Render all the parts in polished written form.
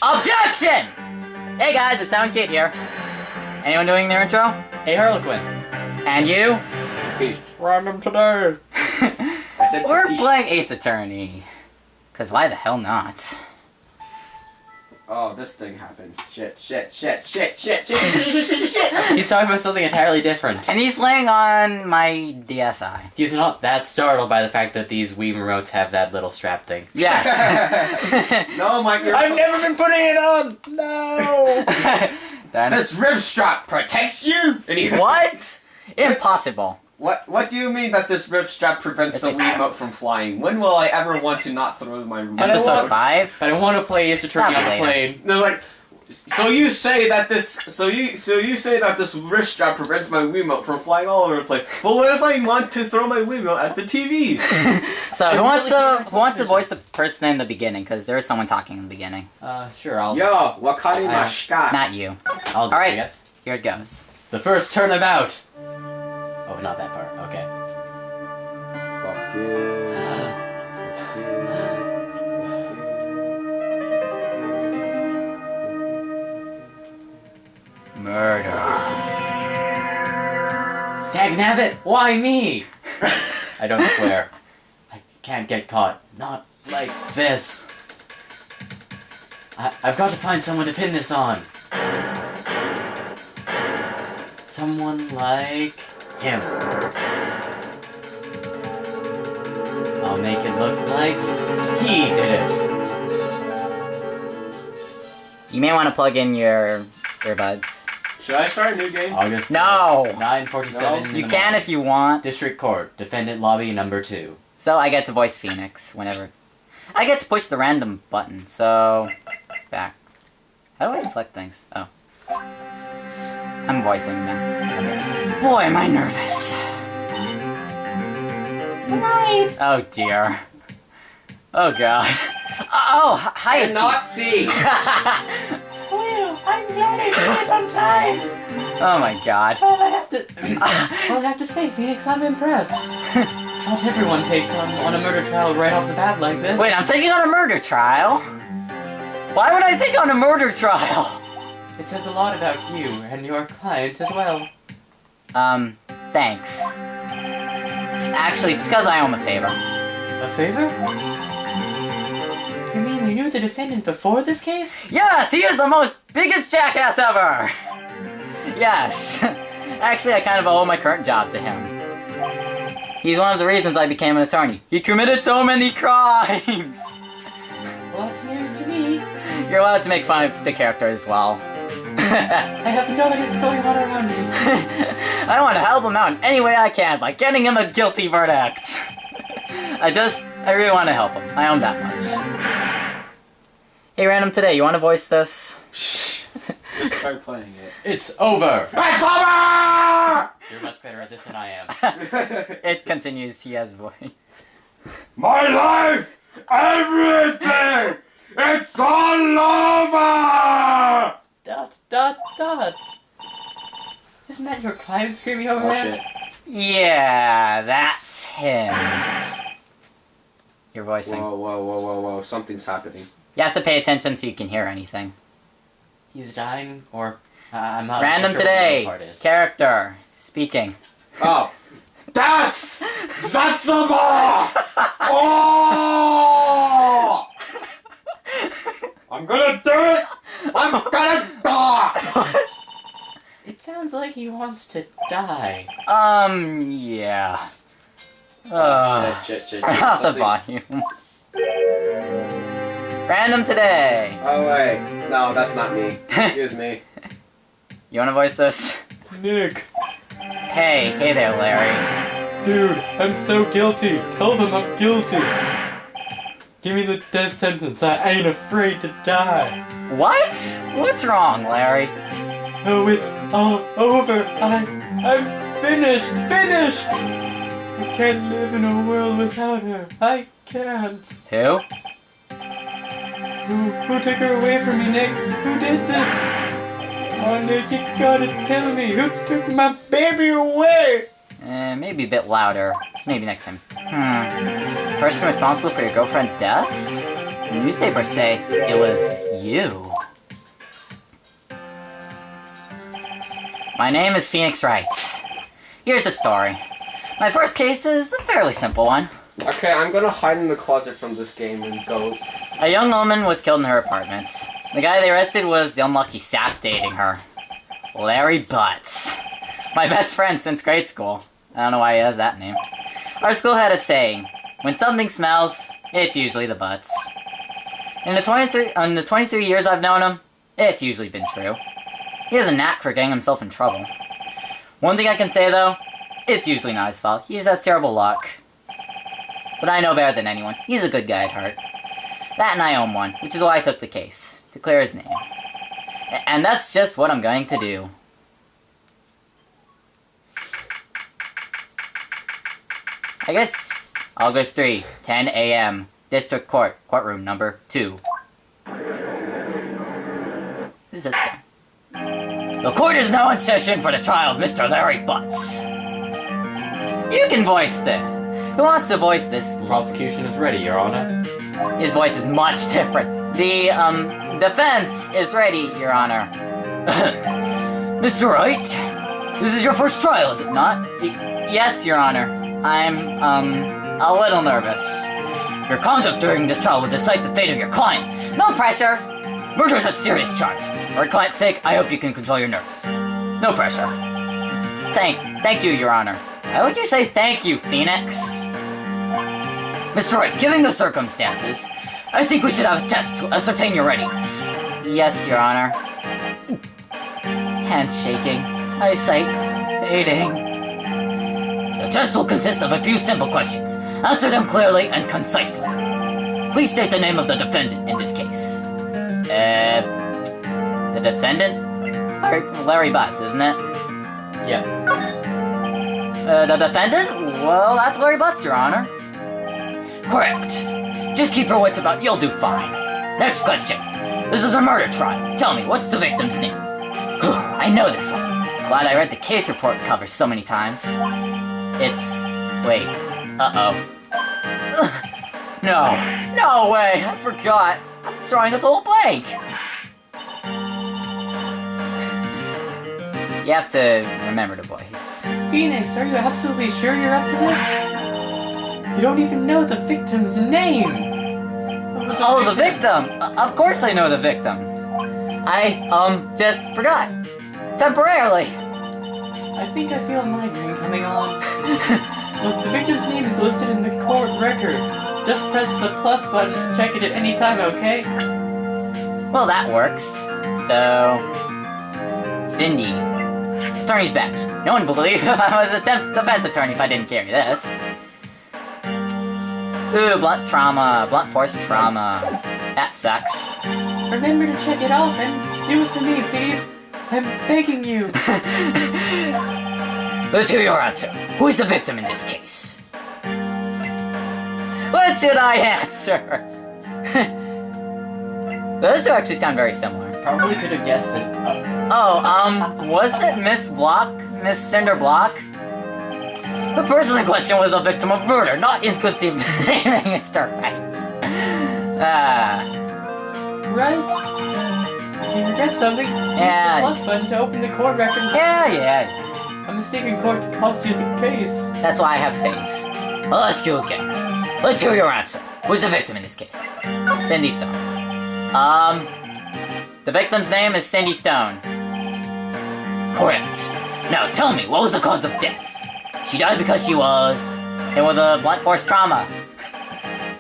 Objection! Hey guys, it's Sound Kid here. Anyone doing their intro? Hey Harlequin. And you? Random today. We're playing Ace Attorney. Cause why the hell not? Oh, this thing happens. Shit. He's talking about something entirely different. And he's laying on my DSi. He's not that startled by the fact that these Wii remotes have that little strap thing. Yes. No, Mike, I've never been putting it on! No! This rib strap protects you? What? Impossible. What do you mean that this rib strap prevents the Wii remote from flying? When will I ever want to not throw my remote? Episode 5? But I want to play Ace Attorney on a plane. They're like, so you say that this wrist strap prevents my Wiimote from flying all over the place. But what if I want to throw my Wiimote at the TV? So who wants to voice the person in the beginning? Because there is someone talking in the beginning. Sure, I'll... Yo, wakari mashika. Not you. I'll do it, I guess. Here it goes. The first turnabout. Oh, not that part. Okay. Fuck you. Murder. Dagnabbit! Why me? I don't swear. I can't get caught. Not like this. I've got to find someone to pin this on. Someone like him. I'll make it look like he did it. You may want to plug in your earbuds. Should I start a new game? August No! 9:47. You can if you want. District Court, Defendant Lobby number 2. So I get to voice Phoenix whenever. I get to push the random button, so... Back. How do I select things? Oh. I'm voicing them. Boy, am I nervous. Right. Oh dear. Oh god. Oh, hi. I cannot see. Well, I'm glad I did it on time. Oh my god. Well, I have to say, Phoenix, I'm impressed. Not everyone takes on a murder trial right off the bat like this. Wait, I'm taking on a murder trial? Why would I take on a murder trial? It says a lot about you and your client as well. Thanks. Actually, it's because I owe him a favor. A favor? You mean you knew the defendant before this case? Yes, he is the biggest jackass ever! Yes. Actually, I kind of owe my current job to him. He's one of the reasons I became an attorney. He committed so many crimes! Well, that's news to me. You're allowed to make fun of the character as well. I have no idea what's going on around me. I want to help him out in any way I can by getting him a guilty verdict. I really want to help him. I own that much. Hey, Random Today, you want to voice this? Let's start playing it. It's over! It's over! You're much better at this than I am. It continues, he has voice. My life! Everything! It's all over! ... Isn't that your client screaming over Oh there? shit. Yeah, that's him. You're voicing. Whoa, something's happening. You have to pay attention so you can hear anything. He's dying, or... I'm not Random sure Today, what the part is. character, speaking. Oh. That's the ball! Oh! I'm gonna do it! I'm gonna die! It sounds like he wants to die. Yeah. Shit. Turn off the volume. Random Today. Oh wait, no, that's not me. Excuse me. You wanna voice this? Nick. Hey there, Larry. Dude, I'm so guilty. Tell them I'm guilty. Give me the death sentence. I ain't afraid to die. What? What's wrong, Larry? Oh, it's all over. I'm finished. I can't live in a world without her. I can't. Who? Who took her away from me, Nick? Who did this? Oh, Nick, you gotta tell me. Who took my baby away? Maybe a bit louder. Maybe next time. Person responsible for your girlfriend's death? The newspapers say it was you. My name is Phoenix Wright. Here's the story. My first case is a fairly simple one. Okay, I'm gonna hide in the closet from this game and go. A young woman was killed in her apartment. The guy they arrested was the unlucky sap dating her. Larry Butts. My best friend since grade school. I don't know why he has that name. Our school had a saying, when something smells, it's usually the butts. In the 23 years I've known him, it's usually been true. He has a knack for getting himself in trouble. One thing I can say though, it's usually not his fault. He just has terrible luck. But I know better than anyone. He's a good guy at heart. That and I own one, which is why I took the case. To clear his name. And that's just what I'm going to do. I guess August 3, 10 a.m. District Court, courtroom number 2. Who's this guy? The court is now in session for the trial of Mr. Larry Butts. You can voice this. Who wants to voice this? Prosecution is ready, Your Honor. His voice is much different. The, defense is ready, Your Honor. Mr. Wright, this is your first trial, is it not? Yes, Your Honor. I'm, a little nervous. Your conduct during this trial will decide the fate of your client. No pressure! Murder is a serious charge. For your client's sake, I hope you can control your nerves. No pressure. Thank you, Your Honor. Why would you say thank you, Phoenix? Mr. Wright, given the circumstances, I think we should have a test to ascertain your readiness. Yes, Your Honor. Hands shaking, eyesight fading. The test will consist of a few simple questions. Answer them clearly and concisely. Please state the name of the defendant in this case. The defendant? It's Larry Butts, isn't it? Yeah. The defendant? Well, that's Larry Butts, Your Honor. Correct. Just keep your wits about, you'll do fine. Next question. This is a murder trial. Tell me, what's the victim's name? I know this one. Glad I read the case report cover so many times. It's... wait. Uh-oh. No way, I forgot. I'm drawing a total blank. You have to remember the voice. Phoenix, are you absolutely sure you're up to this? You don't even know the victim's name! Oh, the victim! Of course I know the victim. I, just forgot. Temporarily. I think I feel a migraine coming on. Look, the victim's name is listed in the court record. Just press the plus button to check it at any time, okay? Well, that works. So... Cindy. Attorney's badge. No one would believe if I was a defense attorney if I didn't carry this. Ooh, blunt trauma. Blunt force trauma. That sucks. Remember to check it off and do it for me, please. I'm begging you. Let's hear your answer. Who is the victim in this case? What should I answer? Those two actually sound very similar. Probably could have guessed that. Was it Miss Block? Miss Cinder Block? The person in question was a victim of murder, not inconceived naming Mr. Wright. Right? If you forget something, Yeah. use the plus button to open the court record. Yeah. A mistake in court could cost you the case. That's why I have saves. I'll ask you again. Let's hear your answer. Who's the victim in this case? Cindy Stone. The victim's name is Cindy Stone. Correct. Now tell me, what was the cause of death? She died because she was hit with a blunt force trauma.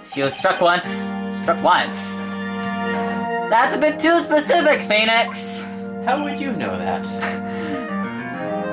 She was struck once. That's a bit too specific, Phoenix. How would you know that?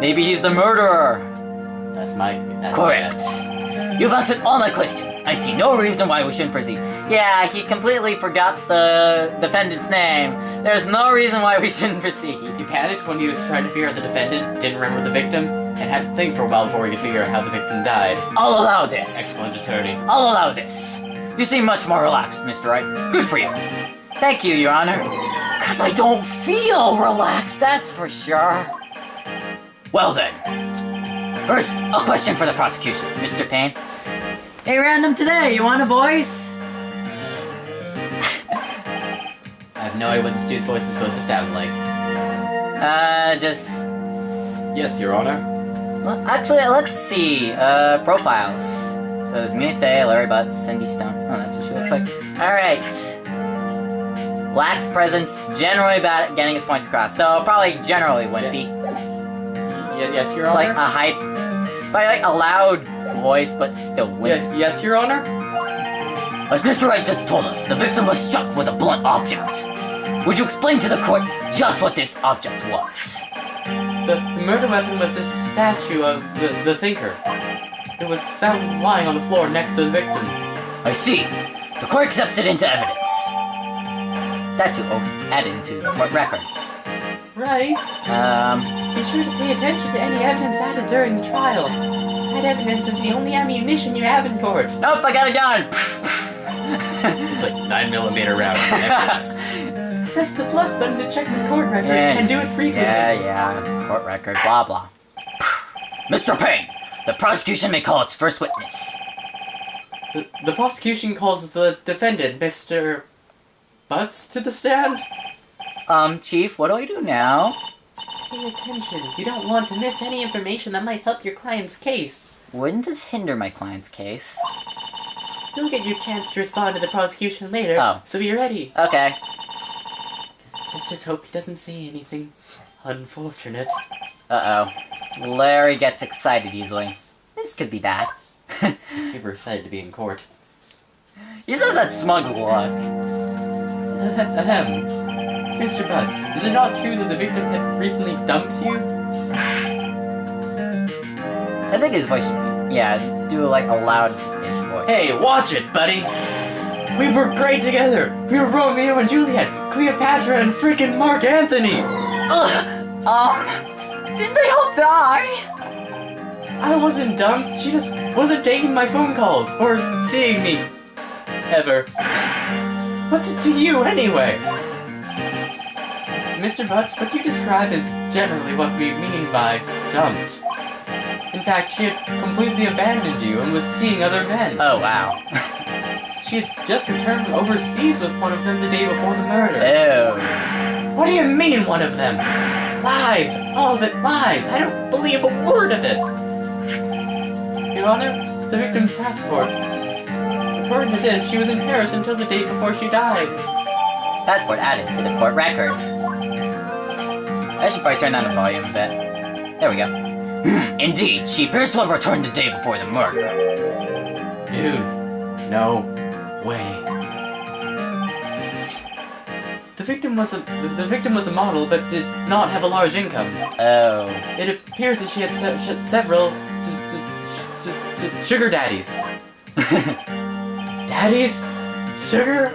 Maybe he's the murderer. That's my... Correct. You've answered all my questions. I see no reason why we shouldn't proceed. Yeah, he completely forgot the defendant's name. There's no reason why we shouldn't proceed. He panicked when he was trying to figure out the defendant, didn't remember the victim, and had to think for a while before he could figure out how the victim died. I'll allow this. Excellent attorney. I'll allow this. You seem much more relaxed, Mr. Wright. Good for you. Thank you, Your Honor. 'Cause I don't feel relaxed, that's for sure. Well then. First, a question for the prosecution, Mr. Payne. Hey, Random today, you want a voice? no idea what this dude's voice is supposed to sound like. Just... Yes, Your Honor. Well, actually, let's see. Profiles. So there's Mina Fey, Larry Butts, Cindy Stone. Oh, that's what she looks like. Alright. Lacks presence, generally bad at getting his points across. So probably generally wimpy. Yes, Your It's Honor. like a hype... Probably like a loud voice, but still wimpy. Yes, Your Honor. As Mr. Wright just told us, the victim was struck with a blunt object. Would you explain to the court just what this object was? The murder weapon was this statue of the Thinker. It was found lying on the floor next to the victim. I see. The court accepts it into evidence. Statue added into the court record. Right. Be sure to pay attention to any evidence added during the trial. That evidence is the only ammunition you have in court. Nope, I got a gun! It's like 9mm round evidence. Press the plus button to check the court record and do it frequently. Yeah, court record, blah blah. Mr. Payne, the prosecution may call its first witness. The prosecution calls the defendant, Mr. Butts, to the stand? Chief, what do I do now? Pay attention. You don't want to miss any information that might help your client's case. Wouldn't this hinder my client's case? You'll get your chance to respond to the prosecution later, so be ready. Okay. Let's just hope he doesn't say anything unfortunate. Uh-oh. Larry gets excited easily. This could be bad. He's super excited to be in court. He just has that smug look. Ahem. Mr. Butts, is it not true that the victim had recently dumped you? I think his voice should be, yeah, do like a loud-ish voice. Hey, watch it, buddy! We were great together! We were Romeo and Juliet, Cleopatra and freaking Mark Anthony! Did they all die? I wasn't dumped, she just wasn't taking my phone calls, or seeing me. Ever. What's it to you, anyway? Mr. Butts, what you describe is generally what we mean by dumped. In fact, she had completely abandoned you and was seeing other men. Oh, wow. She had just returned from overseas with one of them the day before the murder. Ew. What do you mean, one of them? Lies! All of it lies! I don't believe a word of it! Your Honor, the victim's passport. According to this, she was in Paris until the day before she died. Passport added to the court record. I should probably turn down the volume a bit. There we go. Indeed, she appears to have returned the day before the murder. Dude, no way. The victim was a model, but did not have a large income. Oh. It appears that she had several sugar daddies. Daddies? Sugar?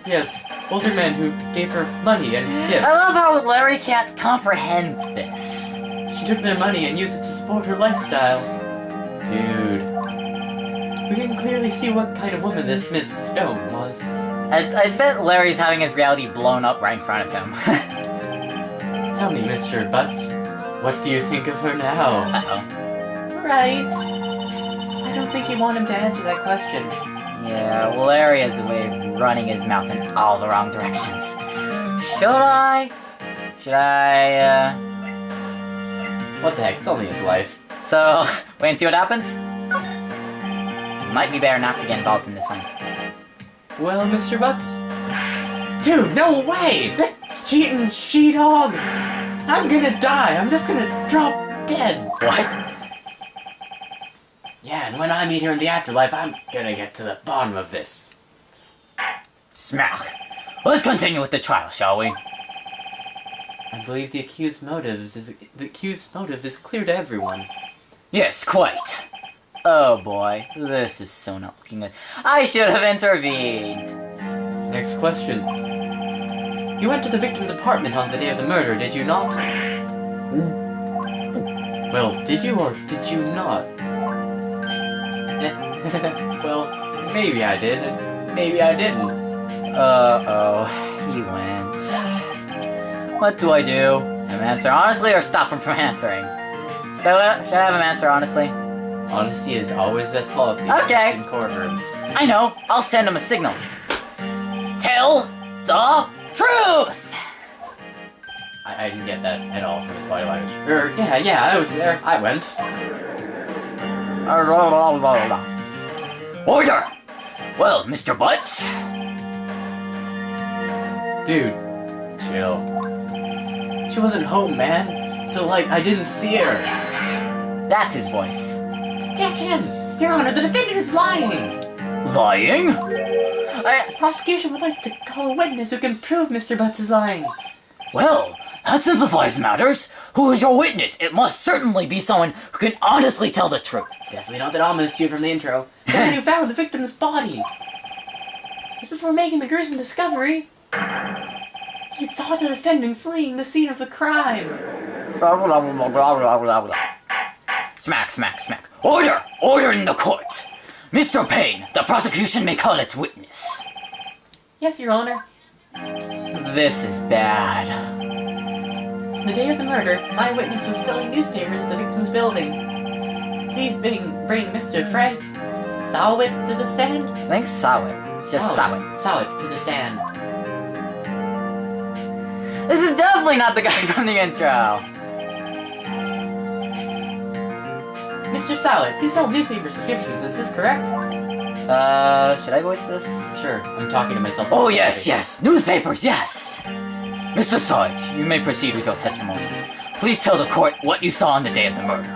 Yes, older men who gave her money and gifts. I love how Larry can't comprehend this. She took their money and used it to support her lifestyle. Dude. We can clearly see what kind of woman this Miss Stone was. I bet Larry's having his reality blown up right in front of him. Tell me, Mr. Butts, what do you think of her now? Uh-oh. Right. I don't think you want him to answer that question. Yeah, Larry has a way of running his mouth in all the wrong directions. Should I? What the heck, it's only his life. So, wait and see what happens? Might be better not to get involved in this one. Well, Mr. Butts? Dude, no way! That's cheating, she-dog! I'm gonna die! I'm just gonna drop dead! What? Yeah, and when I meet her in the afterlife, I'm gonna get to the bottom of this. Smack. Let's continue with the trial, shall we? I believe the accused's motive is clear to everyone. Yes, quite. Oh boy, this is so not looking good. I should have intervened. Next question. You went to the victim's apartment on the day of the murder, did you not? Well, did you or did you not? Well, maybe I did, and maybe I didn't. Uh-oh, he went. What do I do? Have him answer honestly or stop him from answering? Should I have him answer honestly? Honesty is always best policy Okay. in courtrooms. I know, I'll send him a signal. Tell the the truth! I didn't get that at all from his body language. Yeah, I was there. I went. Order! Well, Mr. Butts? Dude, chill. She wasn't home, man. So, like, I didn't see her. That's his voice. Objection! Your Honor, the defendant is lying! Lying? Prosecution would like to call a witness who can prove Mr. Butts is lying. Well, that simplifies matters. Who is your witness? It must certainly be someone who can honestly tell the truth. Definitely not that ominous dude from the intro. The man who found the victim's body. Just before making the gruesome discovery, he saw the defendant fleeing the scene of the crime. Smack, smack, smack. Order! Order in the court! Mr. Payne, the prosecution may call its witness. Yes, Your Honor. This is bad. On the day of the murder, my witness was selling newspapers at the victim's building. Please bring Mr. Frank Sawit to the stand. I think Sawit. It's just Sawit. Sawit to the stand. This is definitely not the guy from the intro. Mr. Sawit, you sell newspaper subscriptions, is this correct? Should I voice this? Sure, I'm talking to myself. Oh yes, yes, newspapers, yes! Mr. Sawit, you may proceed with your testimony. Please tell the court what you saw on the day of the murder.